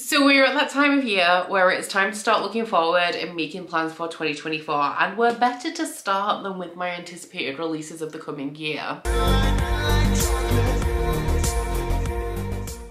So we're at that time of year where it's time to start looking forward and making plans for 2024, and we're better to start than with my anticipated releases of the coming year.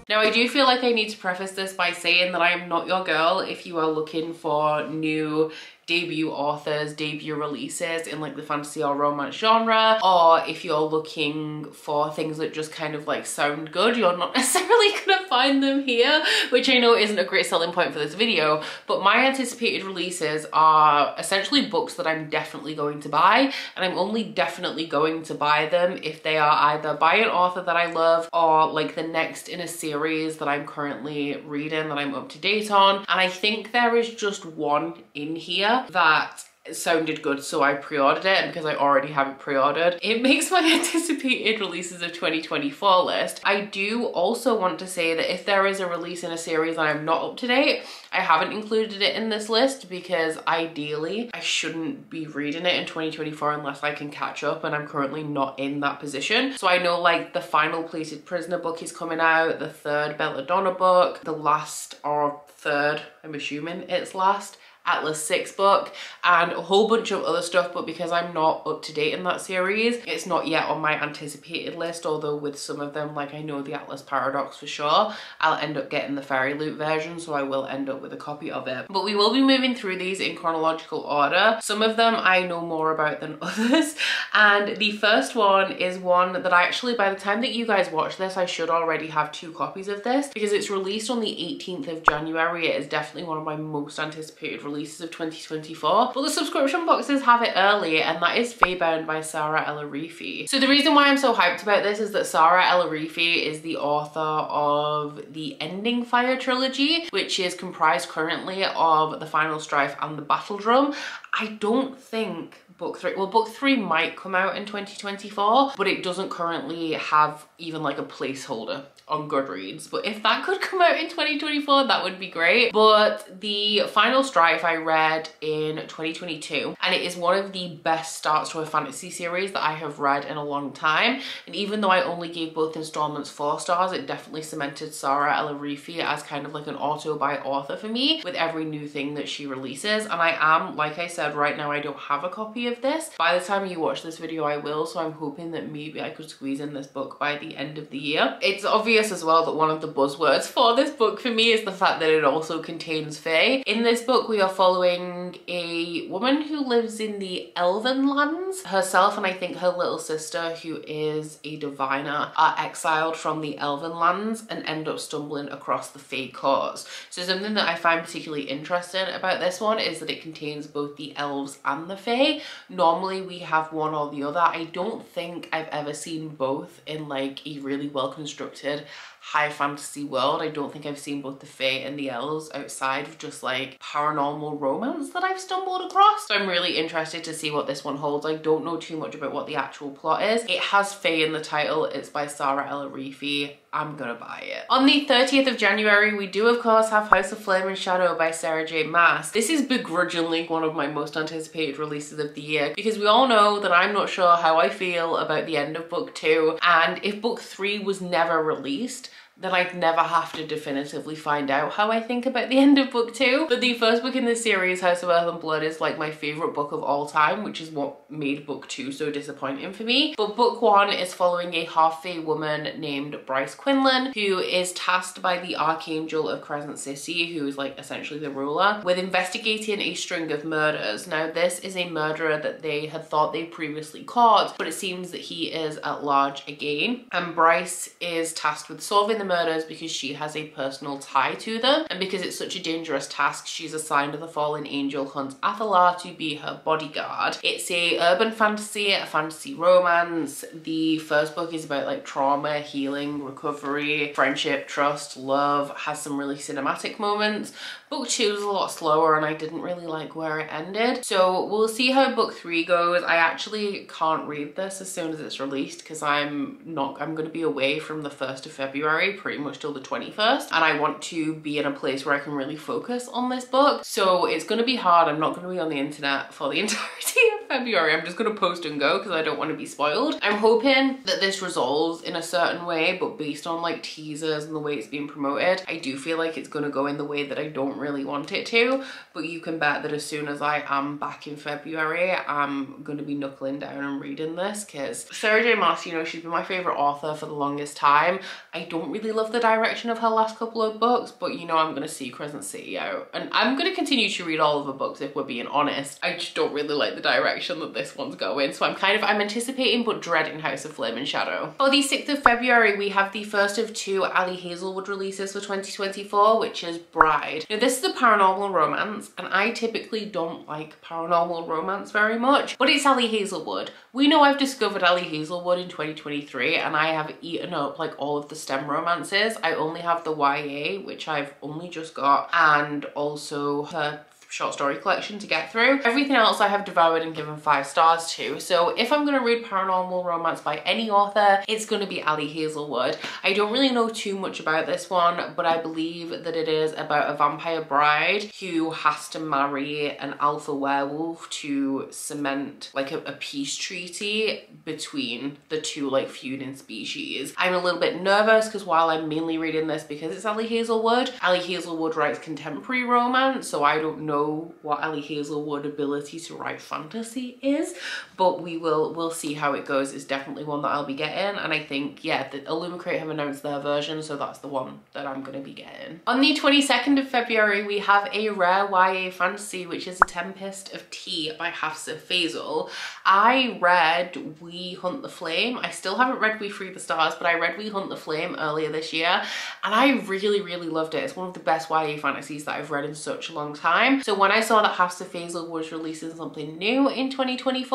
Now, I do feel like I need to preface this by saying that I am not your girl if you are looking for new debut authors, debut releases in like the fantasy or romance genre, or if you're looking for things that just kind of like sound good, you're not necessarily gonna find them here, which I know isn't a great selling point for this video, but my anticipated releases are essentially books that I'm definitely going to buy, and I'm only definitely going to buy them if they are either by an author that I love or like the next in a series that I'm currently reading that I'm up to date on. And I think there is just one in here that sounded good, so I pre-ordered it, and because I already have it pre-ordered, it makes my anticipated releases of 2024 list. I do also want to say that if there is a release in a series that I'm not up to date, I haven't included it in this list because ideally I shouldn't be reading it in 2024 unless I can catch up, and I'm currently not in that position. So I know like the final Plated Prisoner book is coming out, the third Belladonna book, the last or third, I'm assuming it's last, Atlas 6 book, and a whole bunch of other stuff, but because I'm not up to date in that series, it's not yet on my anticipated list, although with some of them, like I know the Atlas Paradox for sure, I'll end up getting the Fairy Loot version, so I will end up with a copy of it. But we will be moving through these in chronological order. Some of them I know more about than others, and the first one is one that I actually, by the time that you guys watch this, I should already have 2 copies of this because it's released on the 18th of January. It is definitely one of my most anticipated releases of 2024, but the subscription boxes have it early, and that is Faebound by Sarah El-Arifi. So the reason why I'm so hyped about this is that Sarah El-Arifi is the author of the Ending Fire trilogy, which is comprised currently of The Final Strife and The Battle Drum. I don't think book 3, well, book 3 might come out in 2024, but it doesn't currently have even like a placeholder on Goodreads. But if that could come out in 2024, that would be great. But The Final Strife I read in 2022, and it is one of the best starts to a fantasy series that I have read in a long time. And even though I only gave both installments 4 stars, it definitely cemented Sarah El-Arifi as kind of like an auto by author for me with every new thing that she releases. And I am, like I said, right now I don't have a copy of this. By the time you watch this video, I will, so I'm hoping that maybe I could squeeze in this book by the end of the year. It's obvious as well that one of the buzzwords for this book for me is the fact that it also contains fae. In this book, we are following a woman who lives in the Elven lands. Herself and I think her little sister, who is a diviner, are exiled from the Elven lands and end up stumbling across the fae cause. So something that I find particularly interesting about this one is that it contains both the elves and the fae. Normally we have one or the other. I don't think I've ever seen both in like a really well constructed high fantasy world. I don't think I've seen both the fae and the elves outside of just like paranormal romance that I've stumbled across. So I'm really interested to see what this one holds. I don't know too much about what the actual plot is. It has fae in the title. It's by Sarah El-Arifi. I'm gonna buy it. On the 30th of January, we do of course have House of Flame and Shadow by Sarah J. Maas. This is begrudgingly one of my most anticipated releases of the year because we all know that I'm not sure how I feel about the end of book 2, and if book 3 was never released, then I'd never have to definitively find out how I think about the end of book 2. But the first book in this series, House of Earth and Blood, is like my favorite book of all time, which is what made book 2 so disappointing for me. But book 1 is following a half-fae woman named Bryce Quinlan, who is tasked by the Archangel of Crescent City, who is like essentially the ruler, with investigating a string of murders. Now this is a murderer that they had thought they previously caught, but it seems that he is at large again, and Bryce is tasked with solving the murders because she has a personal tie to them, and because it's such a dangerous task, she's assigned the fallen angel Hunt Athalar to be her bodyguard. It's a urban fantasy, a fantasy romance. The first book is about like trauma, healing, recovery, friendship, trust, love, has some really cinematic moments. Book 2 is a lot slower and I didn't really like where it ended. So we'll see how book 3 goes. I actually can't read this as soon as it's released because I'm going to be away from the 1st of February pretty much till the 21st, and I want to be in a place where I can really focus on this book. So it's going to be hard. I'm not going to be on the internet for the entirety of February. I'm just going to post and go because I don't want to be spoiled. I'm hoping that this resolves in a certain way, but based on like teasers and the way it's being promoted, I do feel like it's going to go in the way that I don't really want it to. But you can bet that as soon as I am back in February, I'm going to be knuckling down and reading this, because Sarah J Maas, you know, she's been my favorite author for the longest time. I don't really love the direction of her last couple of books, but you know, I'm going to see Crescent City out, and I'm going to continue to read all of her books if we're being honest. I just don't really like the direction that this one's going, so I'm anticipating but dreading House of Flame and Shadow. For the 6th of February, we have the first of 2 Ali Hazelwood releases for 2024, which is Bride. Now this is a paranormal romance, and I typically don't like paranormal romance very much, but it's Ali Hazelwood. We know I've discovered Ali Hazelwood in 2023, and I have eaten up like all of the STEM romances. I only have the YA, which I've only just got, and also her short story collection to get through. Everything else I have devoured and given 5 stars to. So if I'm going to read paranormal romance by any author, it's going to be Ali Hazelwood. I don't really know too much about this one, but I believe that it is about a vampire bride who has to marry an alpha werewolf to cement like a peace treaty between the two like feuding species. I'm a little bit nervous because while I'm mainly reading this because it's Ali Hazelwood writes contemporary romance, so I don't know what Ali Hazelwood's ability to write fantasy is, but we'll see how it goes. It's definitely one that I'll be getting, and I think, yeah, the Illumicrate have announced their version, so that's the one that I'm going to be getting. On the 22nd of February, we have a rare YA fantasy, which is A Tempest of Tea by Hafsa Faisal. I read We Hunt the Flame. I still haven't read We Free the Stars, but I read We Hunt the Flame earlier this year, and I really, really loved it. It's one of the best YA fantasies that I've read in such a long time. So when I saw that Hafsa Faisal was releasing something new in 2024,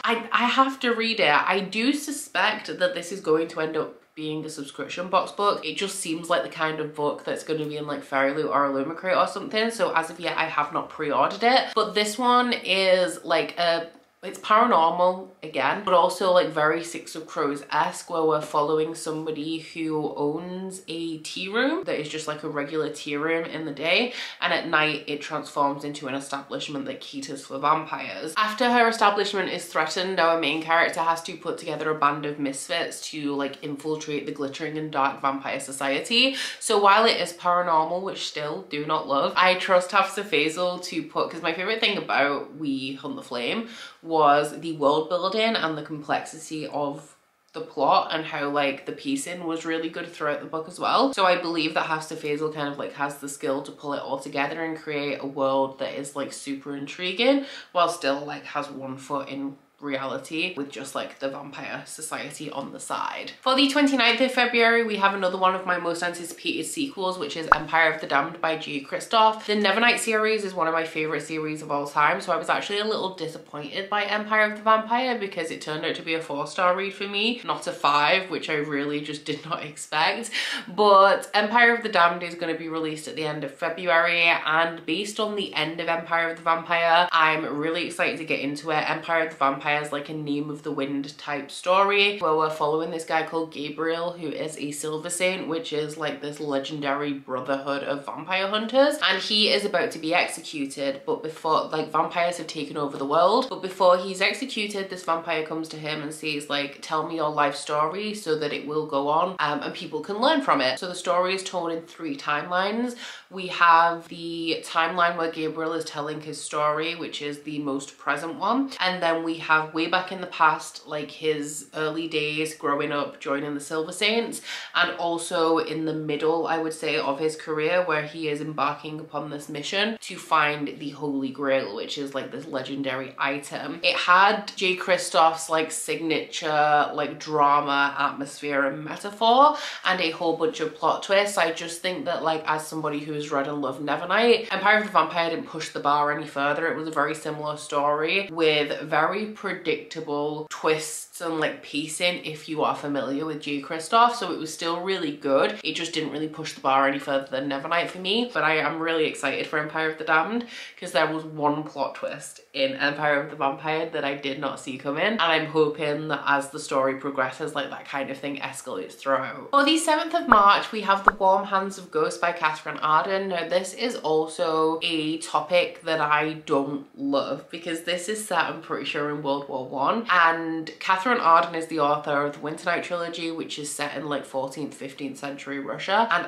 I have to read it. I do suspect that this is going to end up being a subscription box book. It just seems like the kind of book that's going to be in like Fairy Loot or Illumicrate or something. So as of yet, I have not pre-ordered it. But this one is like it's paranormal again, but also like very Six of Crows-esque, where we're following somebody who owns a tea room that is just like a regular tea room in the day, and at night it transforms into an establishment that caters for vampires. After her establishment is threatened, our main character has to put together a band of misfits to like infiltrate the glittering and dark vampire society. So while it is paranormal, which still do not love, I trust Hafsa Faisal to put, because my favorite thing about We Hunt the Flame was the world building and the complexity of the plot, and how like the pacing was really good throughout the book as well. So I believe that Hafsa Faisal kind of like has the skill to pull it all together and create a world that is like super intriguing while still like has one foot in reality with just like the vampire society on the side. For the 29th of February, we have another one of my most anticipated sequels, which is Empire of the Damned by J. Kristoff. The Nevernight series is one of my favorite series of all time, so I was actually a little disappointed by Empire of the Vampire because it turned out to be a 4-star read for me, not a 5, which I really just did not expect. But Empire of the Damned is going to be released at the end of February, and based on the end of Empire of the Vampire, I'm really excited to get into it. Empire of the Vampire is like a Name of the Wind type story where we're following this guy called Gabriel, who is a Silver Saint, which is like this legendary brotherhood of vampire hunters, and he is about to be executed. But before, like, vampires have taken over the world, but before he's executed, this vampire comes to him and says like, tell me your life story so that it will go on and people can learn from it. So the story is told in 3 timelines. We have the timeline where Gabriel is telling his story, which is the most present one, and then we have way back in the past, like his early days growing up joining the Silver Saints, and also in the middle, I would say, of his career, where he is embarking upon this mission to find the Holy Grail, which is like this legendary item. It had J. Kristoff's like signature like drama, atmosphere and metaphor, and a whole bunch of plot twists. I just think that, like, as somebody who has read and loved Nevernight, Empire of the Vampire didn't push the bar any further. It was a very similar story with very predictable twists and like pacing if you are familiar with J. Kristoff, so it was still really good. It just didn't really push the bar any further than Nevernight for me, but I am really excited for Empire of the Damned because there was one plot twist in Empire of the Vampire that I did not see coming, and I'm hoping that as the story progresses, like that kind of thing escalates throughout. For the 7th of March, we have The Warm Hands of Ghosts by Catherine Arden. Now this is also a topic that I don't love because this is set, I'm pretty sure, in World War I, and Catherine Arden is the author of the Winter Night trilogy, which is set in like 14th, 15th century Russia, and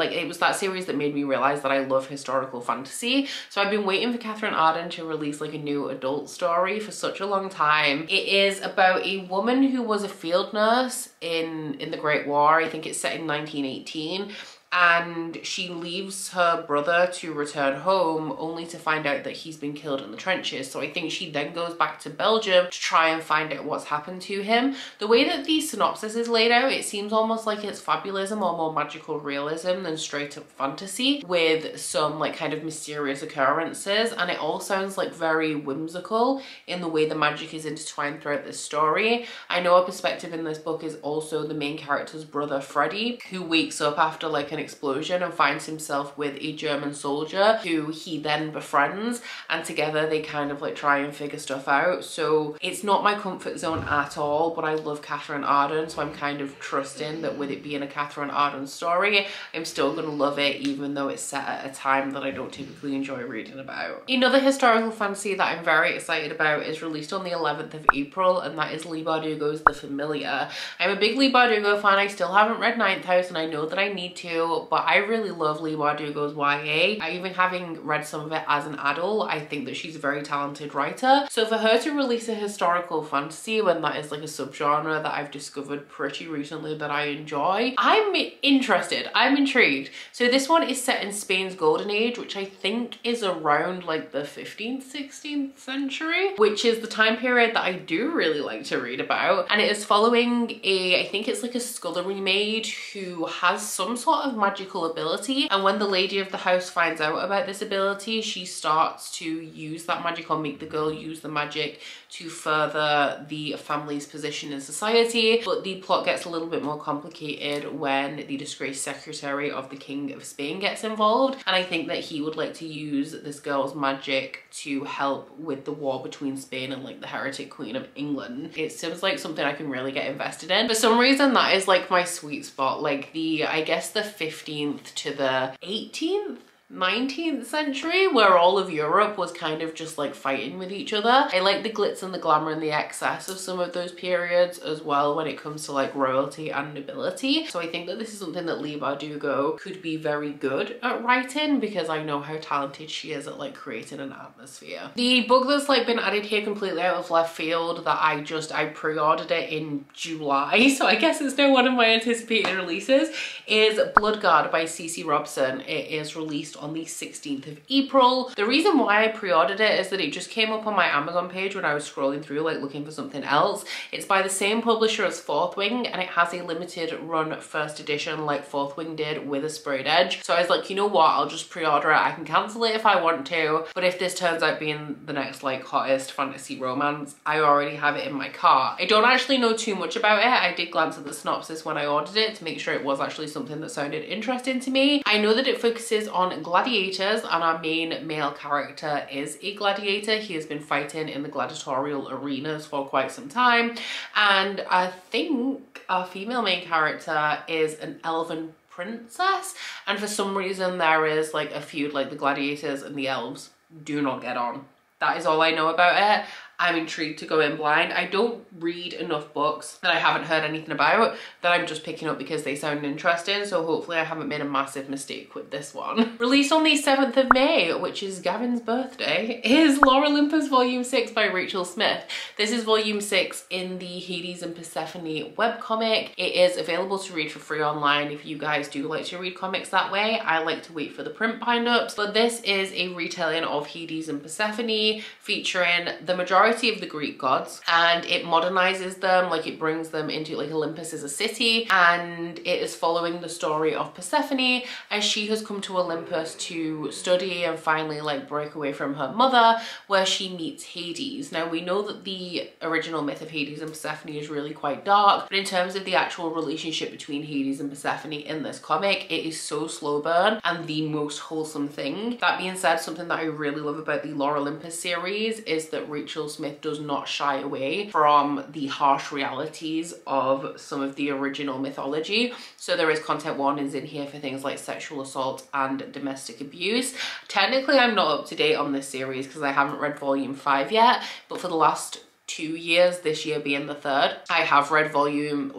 it was that series that made me realize that I love historical fantasy. So I've been waiting for Catherine Arden to release like a new adult story for such a long time. It is about a woman who was a field nurse in the Great War. I think it's set in 1918. And she leaves her brother to return home only to find out that he's been killed in the trenches. So I think she then goes back to Belgium to try and find out what's happened to him. The way that the synopsis is laid out, it seems almost like it's fabulism or more magical realism than straight up fantasy, with some like kind of mysterious occurrences, and it all sounds like very whimsical in the way the magic is intertwined throughout this story. I know a perspective in this book is also the main character's brother Freddie, who wakes up after like an explosion and finds himself with a German soldier who he then befriends, and together they kind of like try and figure stuff out. So it's not my comfort zone at all, but I love Catherine Arden, so I'm kind of trusting that with it being a Catherine Arden story, I'm still gonna love it even though it's set at a time that I don't typically enjoy reading about. Another historical fantasy that I'm very excited about is released on the 11th of April, and that is Leigh Bardugo's The Familiar. I'm a big Leigh Bardugo fan. I still haven't read Ninth House and I know that I need to, but I really love Leigh Bardugo's YA. Even having read some of it as an adult, I think that she's a very talented writer. So for her to release a historical fantasy when that is like a subgenre that I've discovered pretty recently that I enjoy, I'm interested, I'm intrigued. So this one is set in Spain's Golden Age, which I think is around like the 15th, 16th century, which is the time period that I do really like to read about. And it is following I think it's like a scullery maid who has some sort of magical ability, and when the lady of the house finds out about this ability, she starts to use that magic or make the girl use the magic to further the family's position in society. But the plot gets a little bit more complicated when the disgraced secretary of the King of Spain gets involved, and I think that he would like to use this girl's magic to help with the war between Spain and like the heretic Queen of England. It seems like something I can really get invested in. For some reason that is like my sweet spot, like I guess the 15th to the 18th, 19th century, where all of Europe was kind of just like fighting with each other. I like the glitz and the glamour and the excess of some of those periods as well when it comes to like royalty and nobility. So I think that this is something that Leigh Bardugo could be very good at writing, because I know how talented she is at like creating an atmosphere. The book that's like been added here completely out of left field that I pre-ordered it in July, so I guess it's now one of my anticipated releases, is Bloodguard by CC Robson. It is released on the 16th of April. The reason why I pre-ordered it is that it just came up on my Amazon page when I was scrolling through like looking for something else. It's by the same publisher as Fourth Wing, and it has a limited run first edition like Fourth Wing did with a sprayed edge. So I was like, you know what, I'll just pre-order it. I can cancel it if I want to, but if this turns out being the next like hottest fantasy romance, I already have it in my cart. I don't actually know too much about it. I did glance at the synopsis when I ordered it to make sure it was actually something that sounded interesting to me. I know that it focuses on gladiators, and our main male character is a gladiator. He has been fighting in the gladiatorial arenas for quite some time, and I think our female main character is an elven princess, and for some reason there is like a feud, like the gladiators and the elves do not get on. That is all I know about it. I'm intrigued to go in blind. I don't read enough books that I haven't heard anything about that I'm just picking up because they sound interesting, so hopefully I haven't made a massive mistake with this one. Released on the 7th of May, which is Gavin's birthday, is Lore Olympus Volume 6 by Rachel Smith. This is Volume 6 in the Hades and Persephone webcomic. It is available to read for free online if you guys do like to read comics that way. I like to wait for the print bind-ups, but this is a retelling of Hades and Persephone featuring the majority majority of the Greek gods, and it modernizes them, like it brings them into like Olympus as a city, and it is following the story of Persephone as she has come to Olympus to study and finally like break away from her mother, where she meets Hades. Now we know that the original myth of Hades and Persephone is really quite dark, but in terms of the actual relationship between Hades and Persephone in this comic, it is so slow burn and the most wholesome thing. That being said, something that I really love about the Lore Olympus series is that Rachel Smith does not shy away from the harsh realities of some of the original mythology. So there is content warnings in here for things like sexual assault and domestic abuse. Technically, I'm not up to date on this series because I haven't read volume 5 yet, but for the last 2 years, this year being the 3rd, I have read a volume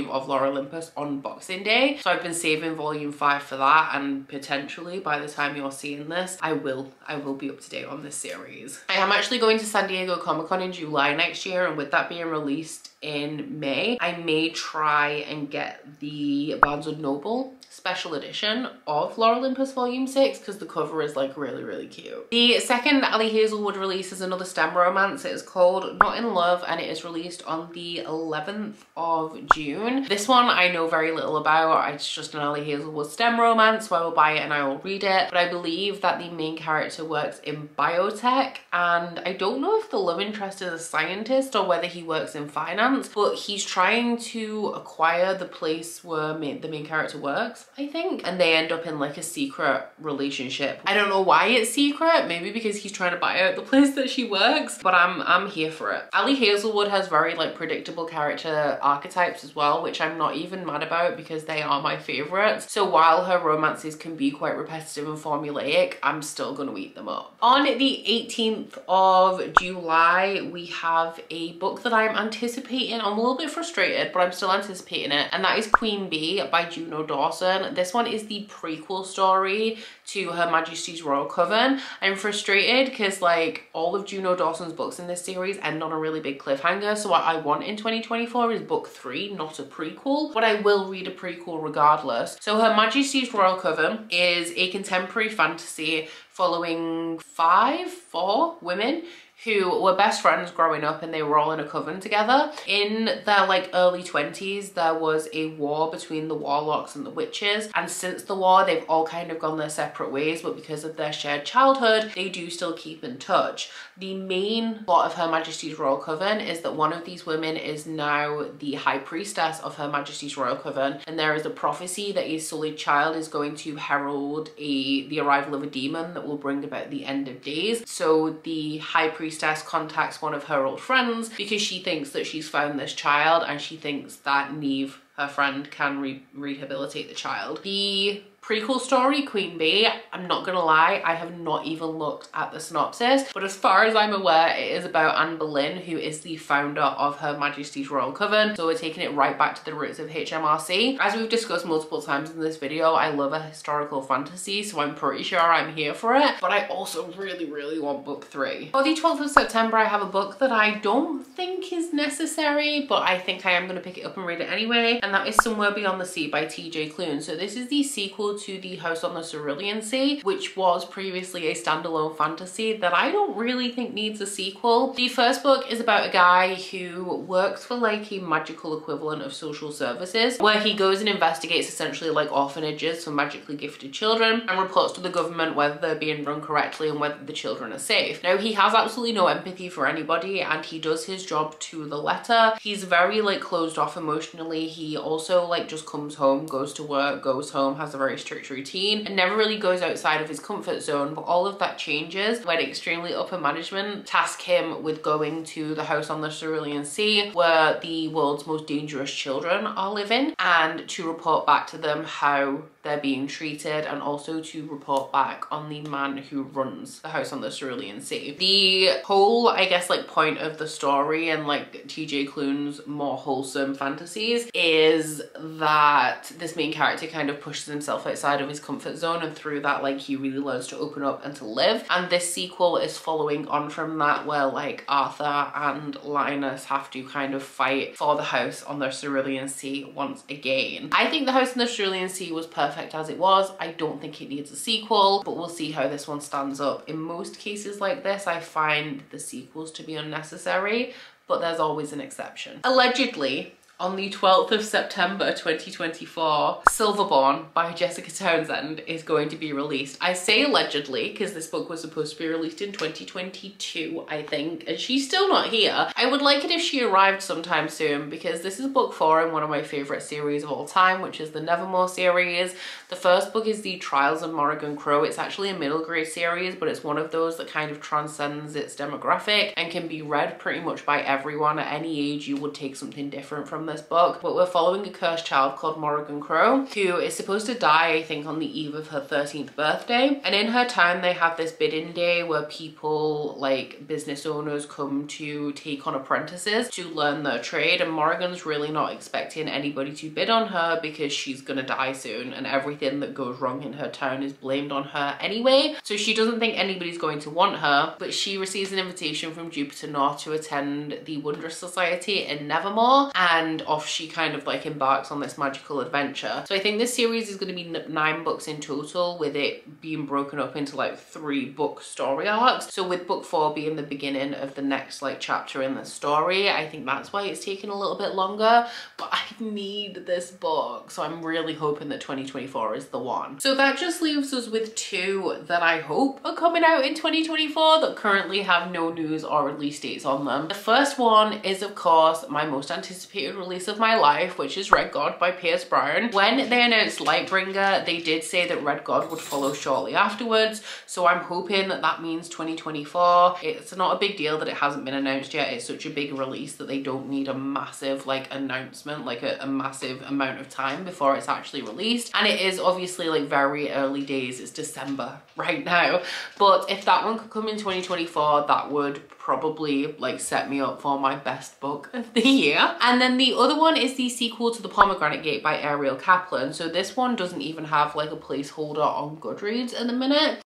of Lore Olympus on Boxing Day. So I've been saving volume 5 for that, and potentially by the time you're seeing this, I will be up to date on this series. I am actually going to San Diego Comic-Con in July next year, and with that being released in May, I may try and get the Barnes & Noble special edition of Lore Olympus volume 6 because the cover is like really cute. The second Ali Hazelwood release is another STEM romance. It is called Not in Love, and it is released on the 11th of June. This one I know very little about. It's just an Ali Hazelwood STEM romance, so I will buy it and I will read it. But I believe that the main character works in biotech, and I don't know if the love interest is a scientist or whether he works in finance, but he's trying to acquire the place where the main character works, I think, and they end up in like a secret relationship. I don't know why it's secret, maybe because he's trying to buy out the place that she works, but I'm here for it. Ali Hazelwood has very like predictable character archetypes as well, which I'm not even mad about because they are my favorites. So while her romances can be quite repetitive and formulaic, I'm still gonna eat them up. On the 18th of July, we have a book that I'm anticipating. I'm a little bit frustrated, but I'm still anticipating it, and that is Queen Bee by Juno Dawson. This one is the prequel story to Her Majesty's Royal Coven. I'm frustrated because like all of Juno Dawson's books in this series end on a really big cliffhanger, so what I want in 2024 is book 3, not a prequel, but I will read a prequel regardless. So Her Majesty's Royal Coven is a contemporary fantasy following 4 women who were best friends growing up, and they were all in a coven together. In their like early 20s, there was a war between the warlocks and the witches, and since the war they've all kind of gone their separate ways, but because of their shared childhood they do still keep in touch. The main plot of Her Majesty's Royal Coven is that one of these women is now the high priestess of Her Majesty's Royal Coven, and there is a prophecy that a sullied child is going to herald the arrival of a demon that will bring about the end of days. So the high priestess contacts one of her old friends because she thinks that she's found this child, and she thinks that Neve, her friend, can rehabilitate the child. The prequel story, Queen Bee, I'm not gonna lie, I have not even looked at the synopsis, but as far as I'm aware, it is about Anne Boleyn, who is the founder of Her Majesty's Royal Coven. So we're taking it right back to the roots of HMRC. As we've discussed multiple times in this video, I love a historical fantasy, so I'm pretty sure I'm here for it, but I also really want book 3. For the 12th of September, I have a book that I don't think is necessary, but I think I am gonna pick it up and read it anyway, and that is Somewhere Beyond the Sea by TJ Klune. So this is the sequel to The House on the Cerulean Sea, which was previously a standalone fantasy that I don't really think needs a sequel. The first book is about a guy who works for like a magical equivalent of social services, where he goes and investigates essentially like orphanages for magically gifted children and reports to the government whether they're being run correctly and whether the children are safe. Now he has absolutely no empathy for anybody, and he does his job to the letter. He's very like closed off emotionally. He also like just comes home, goes to work, goes home, has a very strict routine, and never really goes outside of his comfort zone. But all of that changes when extremely upper management task him with going to the house on the Cerulean Sea where the world's most dangerous children are living, and to report back to them how they're being treated, and also to report back on the man who runs the house on the Cerulean Sea. The whole, I guess, like point of the story and like TJ Klune's more wholesome fantasies is that this main character kind of pushes himself outside of his comfort zone, and through that like he really learns to open up and to live. And this sequel is following on from that, where like Arthur and Linus have to kind of fight for the house on the Cerulean Sea once again. I think the house on the Cerulean Sea was perfect perfect as it was. I don't think it needs a sequel, but we'll see how this one stands up. In most cases like this, I find the sequels to be unnecessary, but there's always an exception. Allegedly, on the 12th of September 2024, Silverborn by Jessica Townsend is going to be released. I say allegedly because this book was supposed to be released in 2022, I think, and she's still not here. I would like it if she arrived sometime soon, because this is book 4 in one of my favorite series of all time, which is the Nevermore series. The first book is the Trials of Morrigan Crow. It's actually a middle grade series, but it's one of those that kind of transcends its demographic and can be read pretty much by everyone. At any age, you would take something different from this book. But we're following a cursed child called Morrigan Crow, who is supposed to die, I think, on the eve of her 13th birthday. And in her town, they have this bidding day where people, like business owners, come to take on apprentices to learn their trade. And Morrigan's really not expecting anybody to bid on her because she's gonna die soon, and everything that goes wrong in her town is blamed on her anyway. So she doesn't think anybody's going to want her, but she receives an invitation from Jupiter North to attend the Wondrous Society in Nevermore, and off she kind of like embarks on this magical adventure. So I think this series is going to be 9 books in total, with it being broken up into like 3 book story arcs. So with book 4 being the beginning of the next like chapter in the story, I think that's why it's taking a little bit longer, but I need this book, so I'm really hoping that 2024 is the one. So that just leaves us with 2 that I hope are coming out in 2024 that currently have no news or release dates on them. The first one is, of course, my most anticipated release of my life, which is Red God by Pierce Brown. When they announced Lightbringer, they did say that Red God would follow shortly afterwards, so I'm hoping that that means 2024. It's not a big deal that it hasn't been announced yet. It's such a big release that they don't need a massive like announcement, like a massive amount of time before it's actually released. And it is obviously like very early days, it's December right now, but if that one could come in 2024, that would probably like set me up for my best book of the year. And then the other one is the sequel to The Pomegranate Gate by Ariel Kaplan. So this one doesn't even have like a placeholder on Goodreads at the minute.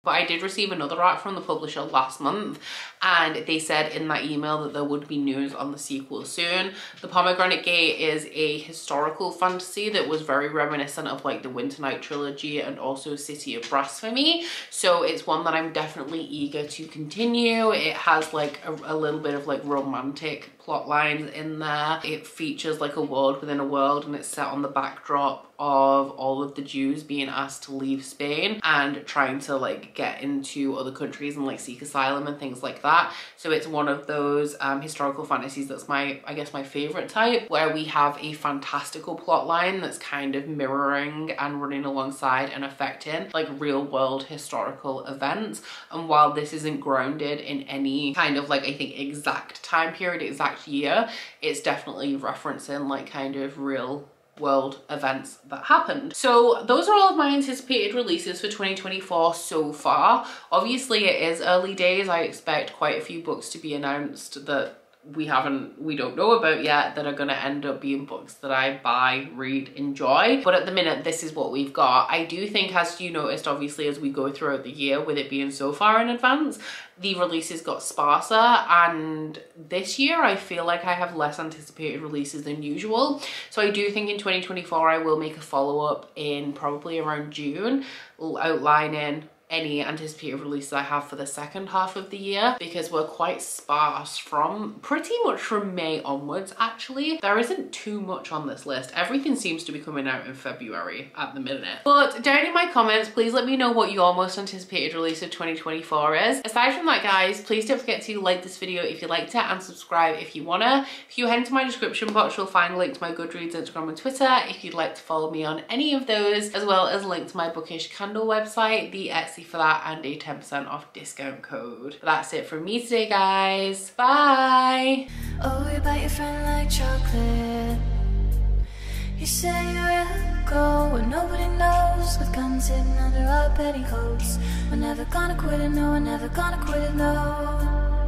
But I did receive another art from the publisher last month, and they said in that email that there would be news on the sequel soon. The Pomegranate Gate is a historical fantasy that was very reminiscent of like the Winter Night trilogy and also City of Blasphemy. So it's one that I'm definitely eager to continue. It has like a little bit of like romantic plot lines in there. It features like a world within a world, and it's set on the backdrop of all of the Jews being asked to leave Spain and trying to like get into other countries and like seek asylum and things like that. So it's one of those historical fantasies that's I guess my favorite type, where we have a fantastical plot line that's kind of mirroring and running alongside and affecting like real world historical events. And while this isn't grounded in any kind of like, I think, exact time period, exact year, it's definitely referencing like kind of real world events that happened. So those are all of my anticipated releases for 2024 so far. Obviously it is early days. I expect quite a few books to be announced that we don't know about yet, that are going to end up being books that I buy, read, enjoy. But at the minute, this is what we've got. I do think, as you noticed, obviously, as we go throughout the year, with it being so far in advance, the releases got sparser, and this year I feel like I have less anticipated releases than usual. So I do think in 2024 I will make a follow-up in probably around June, outlining any anticipated releases I have for the second half of the year, because we're quite sparse pretty much from May onwards. Actually, there isn't too much on this list. Everything seems to be coming out in February at the minute. But down in my comments, please let me know what your most anticipated release of 2024 is. Aside from that, guys, please don't forget to like this video if you liked it, and subscribe if you wanna. If you head into my description box, you'll find a link to my Goodreads, Instagram and Twitter if you'd like to follow me on any of those, as well as a link to my Bookish Candle website, the Etsy for that, and a 10% off discount code. But that's it from me today, guys. Bye. Oh, you bite your friend like chocolate. You say you'll go when nobody knows, with guns hidden under our petticoats. We're never gonna quit it, no, we're never gonna quit it, no.